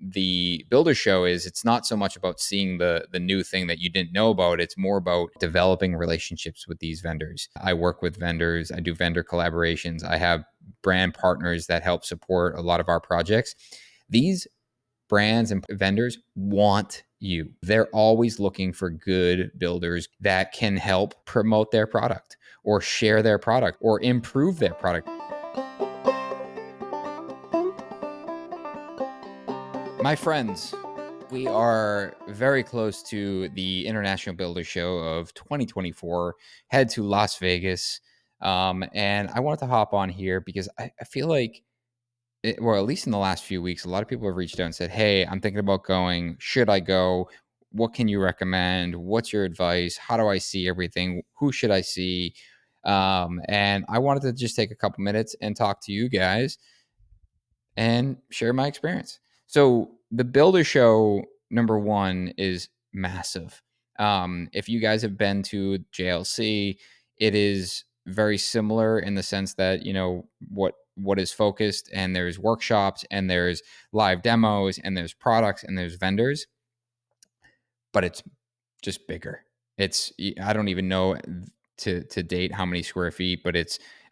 the builder show is, it's not so much about seeing the new thing that you didn't know about. It's more about developing relationships with these vendors. I work with vendors. I do vendor collaborations. I have brand partners that help support a lot of our projects. These brands and vendors want you. They're always looking for good builders that can help promote their product or share their product or improve their product. My friends, we are very close to the International Builder Show of 2024. Head to Las Vegas. And I wanted to hop on here because I feel like, well, at least in the last few weeks, a lot of people have reached out and said, hey, I'm thinking about going. Should I go? What can you recommend? What's your advice? How do I see everything? Who should I see? And I wanted to just take a couple minutes and talk to you guys and share my experience. So the Builder Show, number one, is massive. If you guys have been to JLC, it is very similar in the sense that, you know, what is focused, and there's workshops and there's live demos and there's products and there's vendors, but it's just bigger. I don't even know to date how many square feet, but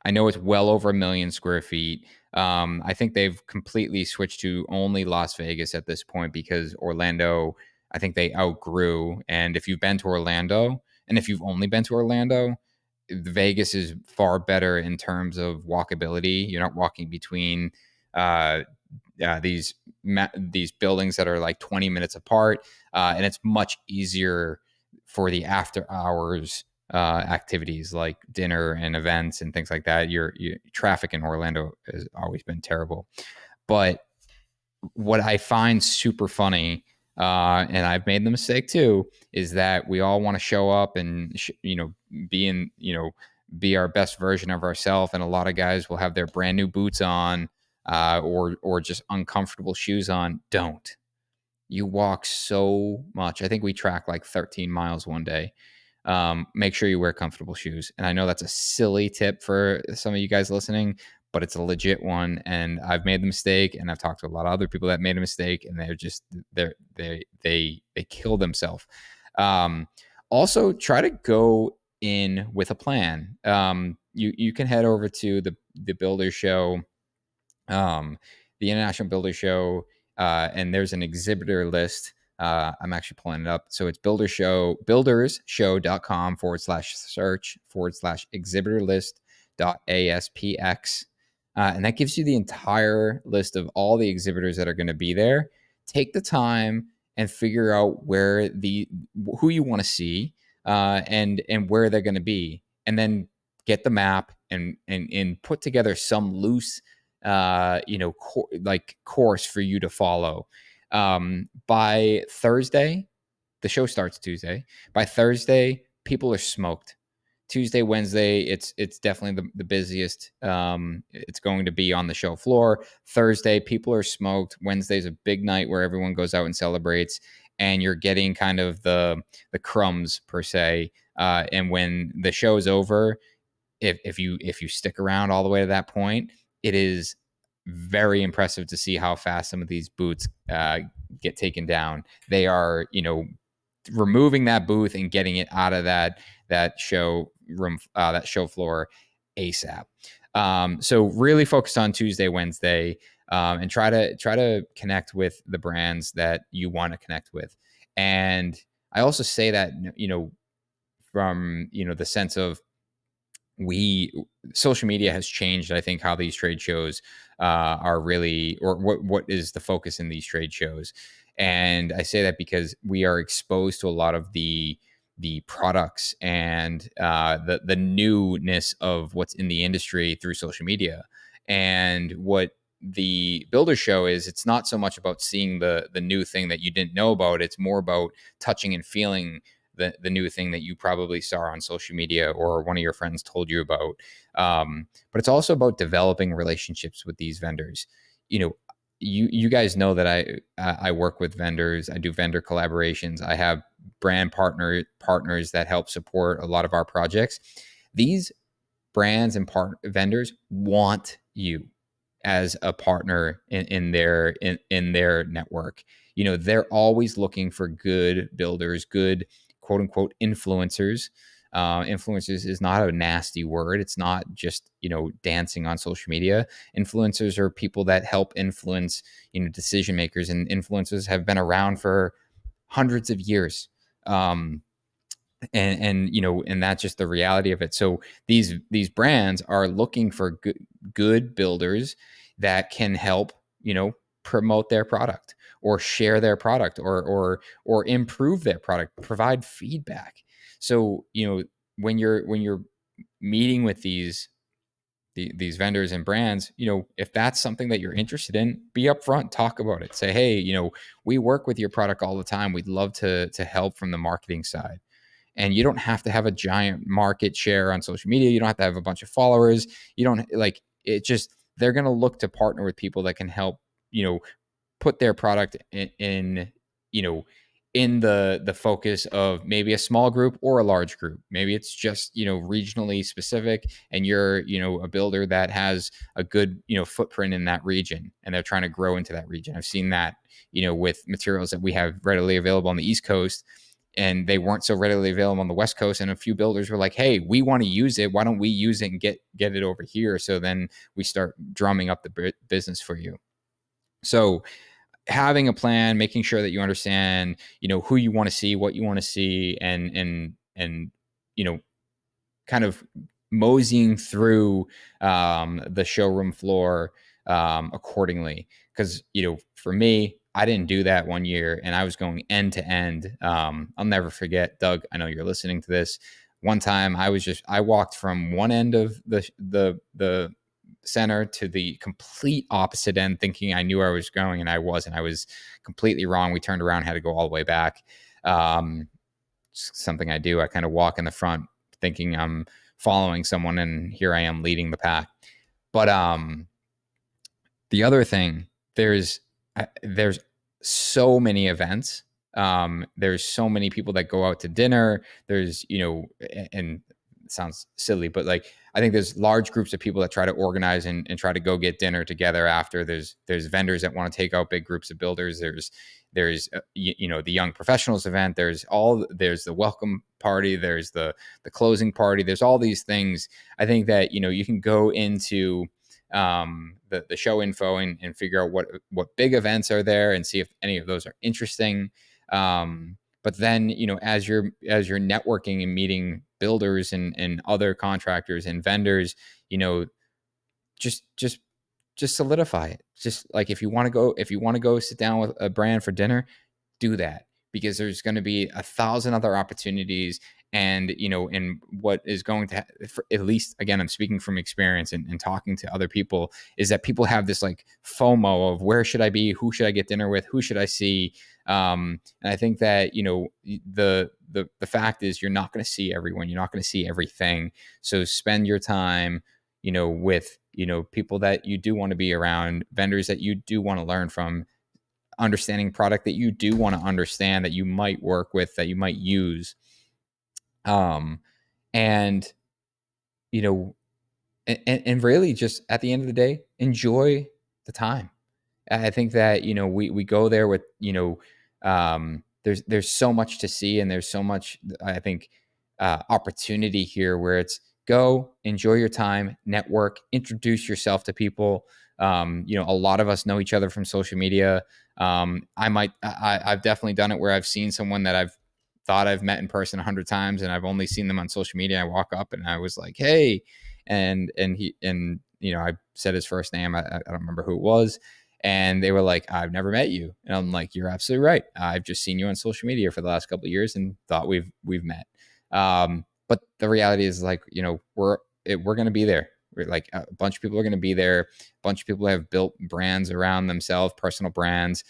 I know it's well over 1 million square feet. I think they've completely switched to only Las Vegas at this point because Orlando, I think they outgrew. And if you've been to Orlando, and if you've only been to Orlando, Vegas is far better in terms of walkability. You're not walking between these buildings that are like 20 minutes apart, and it's much easier for the after hours activities like dinner and events and things like that. Your traffic in Orlando has always been terrible. But what I find super funny, and I've made the mistake too, is that we all want to show up and be our best version of ourselves. And a lot of guys will have their brand new boots on, or just uncomfortable shoes on. Don't. You walk so much. I think we tracked like 13 miles one day. Make sure you wear comfortable shoes. And I know that's a silly tip for some of you guys listening, but it's a legit one. And I've made the mistake, and I've talked to a lot of other people that made a mistake, and they kill themselves. Also, try to go in with a plan. You can head over to the Builder Show, the International Builder Show, and there's an exhibitor list. I'm actually pulling it up. So it's buildershow.com/search/exhibitor list.aspx. And that gives you the entire list of all the exhibitors that are going to be there. Take the time and figure out who you want to see, and where they're going to be, and then get the map and put together some loose course for you to follow. By Thursday, the show starts Tuesday. By Thursday, people are smoked. Tuesday, Wednesday, it's definitely the busiest. It's going to be on the show floor. Thursday, people are smoked. Wednesday's a big night where everyone goes out and celebrates, and you're getting kind of the crumbs per se. And when the show's over, if you stick around all the way to that point, it is very impressive to see how fast some of these booths get taken down. They are, removing that booth and getting it out of that show room, that show floor ASAP. So really focus on Tuesday, Wednesday, and try to connect with the brands that you want to connect with. And I also say that, from, the sense of social media has changed, I think, how these trade shows are really, or what is the focus in these trade shows. And I say that because we are exposed to a lot of the products and the newness of what's in the industry through social media. And what the Builder Show is, it's not so much about seeing the new thing that you didn't know about. It's more about touching and feeling the new thing that you probably saw on social media or one of your friends told you about. But it's also about developing relationships with these vendors. You guys know that I work with vendors. I do vendor collaborations. I have brand partners that help support a lot of our projects. These brands and vendors want you. as a partner in their network. They're always looking for good builders, good quote unquote influencers. Influencers is not a nasty word. It's not just dancing on social media. Influencers are people that help influence decision makers, and influencers have been around for hundreds of years. And that's just the reality of it. So these brands are looking for good builders that can help promote their product, or share their product, or improve their product, provide feedback. So when you're meeting with these vendors and brands, if that's something that you're interested in, be upfront, talk about it, say, hey, we work with your product all the time, we'd love to help from the marketing side. And you don't have to have a giant market share on social media. You don't have to have a bunch of followers. You don't like it. Just, they're going to look to partner with people that can help, put their product in in the focus of maybe a small group or a large group. Maybe it's just regionally specific, and you're a builder that has a good footprint in that region, and they're trying to grow into that region. I've seen that with materials that we have readily available on the East Coast, and they weren't so readily available on the West Coast. And a few builders were like, hey, we want to use it. Why don't we use it and get it over here? So then we start drumming up the business for you. So having a plan, making sure that you understand, who you want to see, what you want to see, and kind of moseying through the showroom floor accordingly. Because for me, I didn't do that one year, and I was going end to end. I'll never forget, Doug, I know you're listening to this. One time I walked from one end of the center to the complete opposite end, thinking I knew where I was going, and I wasn't. I was completely wrong. We turned around, had to go all the way back. Something I do. I kind of walk in the front thinking I'm following someone, and here I am leading the pack. But the other thing, there's so many events. There's so many people that go out to dinner. There's, and it sounds silly, but like, I think there's large groups of people that try to organize and try to go get dinner together after. There's vendors that want to take out big groups of builders. There's the young professionals event. There's the welcome party. There's the closing party. There's all these things. I think that, you can go into the show info and figure out what big events are there, and see if any of those are interesting. But then, as you're networking and meeting builders and other contractors and vendors, just solidify it. Just like, if you want to go sit down with a brand for dinner, do that, because there's going to be 1,000 other opportunities. And and what is going to at least, again, I'm speaking from experience and talking to other people, is that people have this like FOMO of, where should I be, who should I get dinner with, who should I see. And I think that the fact is, you're not going to see everyone, you're not going to see everything. So spend your time with people that you do want to be around, vendors that you do want to learn from, understanding product that you do want to understand, that you might work with, that you might use. And and really, just at the end of the day, enjoy the time. I think that we go there with there's so much to see, and there's so much, I think, opportunity here, where it's, go enjoy your time, network, introduce yourself to people. A lot of us know each other from social media. I've definitely done it, where I've seen someone that I've thought I've met in person 100 times, and I've only seen them on social media. I walk up and I was like, hey, and I said his first name. I don't remember who it was. And they were like, I've never met you. And I'm like, you're absolutely right. I've just seen you on social media for the last couple of years and thought we've met. But the reality is, like, we're going to be there. Like, a bunch of people are going to be there. A bunch of people have built brands around themselves, personal brands,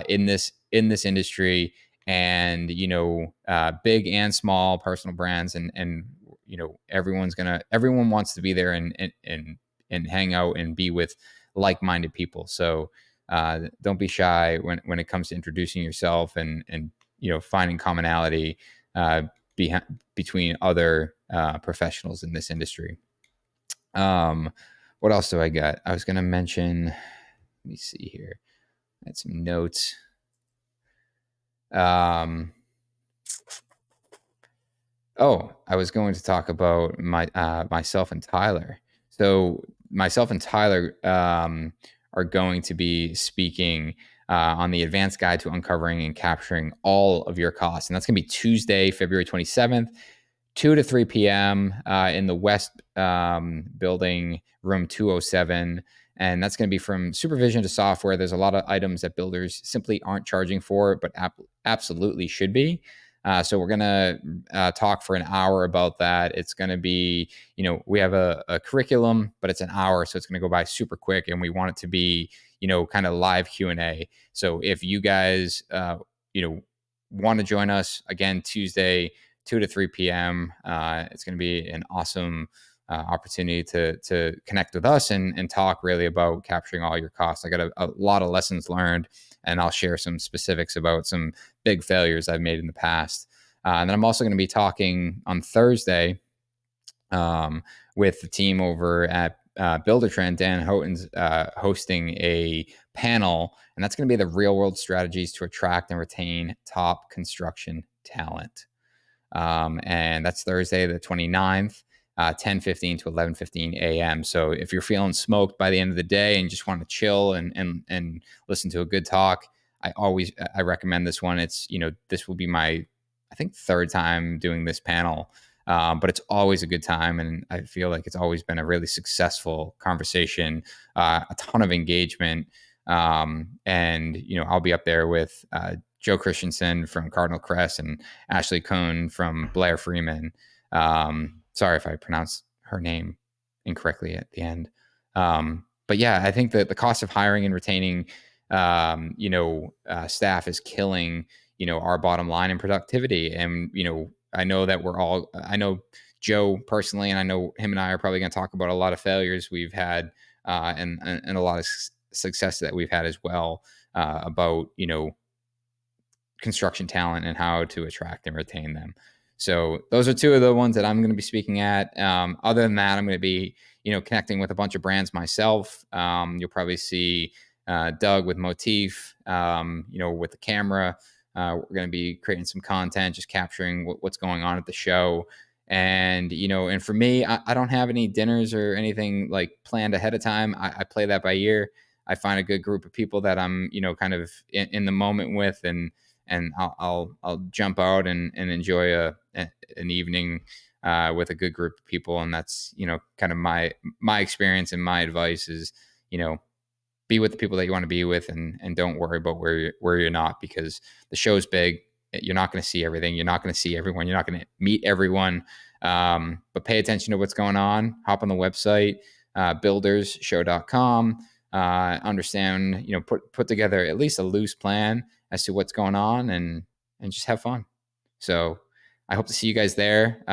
in this industry, and big and small personal brands, and everyone wants to be there and hang out and be with like-minded people. So don't be shy when it comes to introducing yourself and finding commonality between other professionals in this industry. What else do I got? I was going to mention, let me see here. I had some notes. I was going to talk about myself and Tyler. So myself and Tyler are going to be speaking on the advanced guide to uncovering and capturing all of your costs, and that's going to be Tuesday, February 27th, 2 to 3 p.m. In the West Building, room 207. And that's going to be from supervision to software. There's a lot of items that builders simply aren't charging for, but absolutely should be. So we're going to talk for an hour about that. It's going to be, we have a curriculum, but it's an hour, so it's going to go by super quick, and we want it to be, kind of live Q&A. So if you guys, want to join us again Tuesday, 2 to 3 p.m., it's going to be an awesome opportunity to connect with us and talk really about capturing all your costs. I got a lot of lessons learned, and I'll share some specifics about some big failures I've made in the past. And then I'm also going to be talking on Thursday with the team over at Buildertrend. Dan Houghton's hosting a panel, and that's going to be the real world strategies to attract and retain top construction talent. And that's Thursday, the 29th. 10:15 to 11:15 a.m. So if you're feeling smoked by the end of the day and just want to chill and listen to a good talk, I recommend this one. It's, this will be my, I think, third time doing this panel, but it's always a good time, and I feel like it's always been a really successful conversation, a ton of engagement, and I'll be up there with Joe Christensen from Cardinal Crest and Ashley Cohn from Blair Freeman. Sorry if I pronounced her name incorrectly at the end. But yeah, I think that the cost of hiring and retaining, staff is killing, our bottom line and productivity. And, I know that I know Joe personally, and I know him and I are probably going to talk about a lot of failures we've had, and a lot of success that we've had as well, about, construction talent and how to attract and retain them. So those are two of the ones that I'm going to be speaking at. Other than that, I'm going to be, connecting with a bunch of brands myself. You'll probably see Doug with Motif, with the camera. We're going to be creating some content, just capturing what's going on at the show. And, and for me, I don't have any dinners or anything like planned ahead of time. I play that by ear. I find a good group of people that I'm, kind of in the moment with, and I'll jump out and enjoy an evening with a good group of people. And that's, kind of my experience, and my advice is, be with the people that you want to be with, and don't worry about where you're not, because the show's big. You're not going to see everything. You're not going to see everyone. You're not going to meet everyone. But pay attention to what's going on. Hop on the website, buildersshow.com. Understand, put together at least a loose plan as to what's going on, and just have fun. So I hope to see you guys there.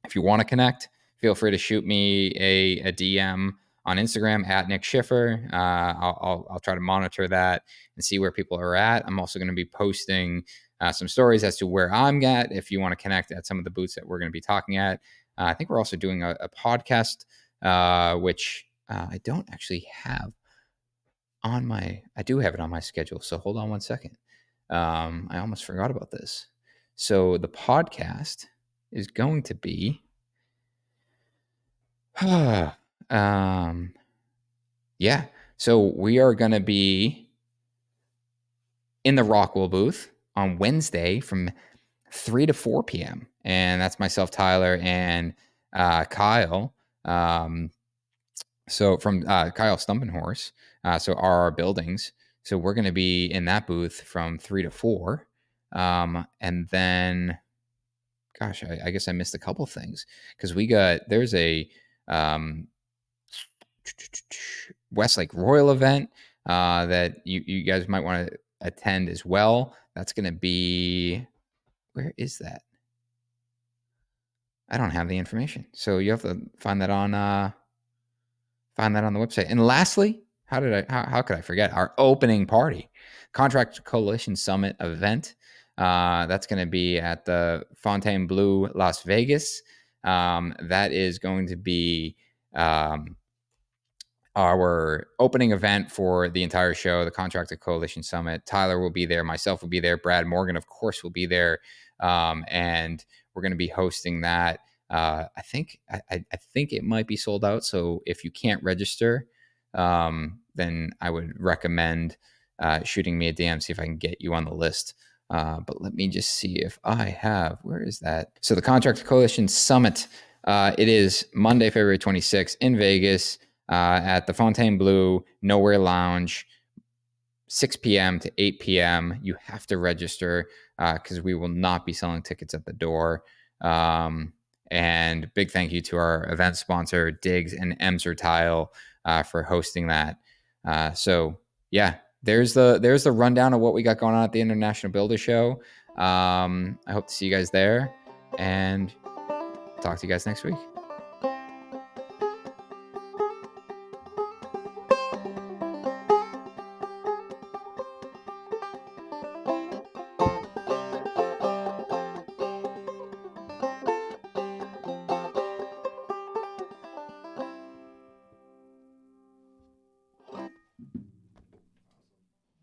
If you want to connect, feel free to shoot me a DM on Instagram at Nick Schiffer. I'll try to monitor that and see where people are at. I'm also going to be posting some stories as to where I'm at, if you want to connect at some of the booths that we're going to be talking at. I think we're also doing a podcast, which I don't actually have I do have it on my schedule. So hold on one second. I almost forgot about this. So the podcast is going to be, yeah. So we are going to be in the Rockwell booth on Wednesday from 3 to 4 p.m. And that's myself, Tyler, and Kyle. So from Kyle Stumpenhorse. So our buildings. So we're going to be in that booth from 3 to 4. And then, gosh, I guess I missed a couple things, because there's a Westlake Royal event that you guys might want to attend as well. That's going to be, where is that? I don't have the information. So you have to find that on the website. And lastly, how could I forget our opening party, Contract Coalition Summit event? That's going to be at the Fontainebleau, Las Vegas. That is going to be our opening event for the entire show, the Contractor Coalition Summit. Tyler will be there. Myself will be there. Brad Morgan, of course, will be there. And we're going to be hosting that. I think it might be sold out. So if you can't register, then I would recommend shooting me a DM, see if I can get you on the list. But let me just see if I have, where is that? So the Contractor Coalition Summit, it is Monday, February 26th in Vegas at the Fontainebleau Nowhere Lounge, 6 p.m. to 8 p.m. You have to register because we will not be selling tickets at the door. And big thank you to our event sponsor, Diggs and Emser Tile, for hosting that. So yeah, there's the rundown of what we got going on at the International Builder Show. I hope to see you guys there, and talk to you guys next week.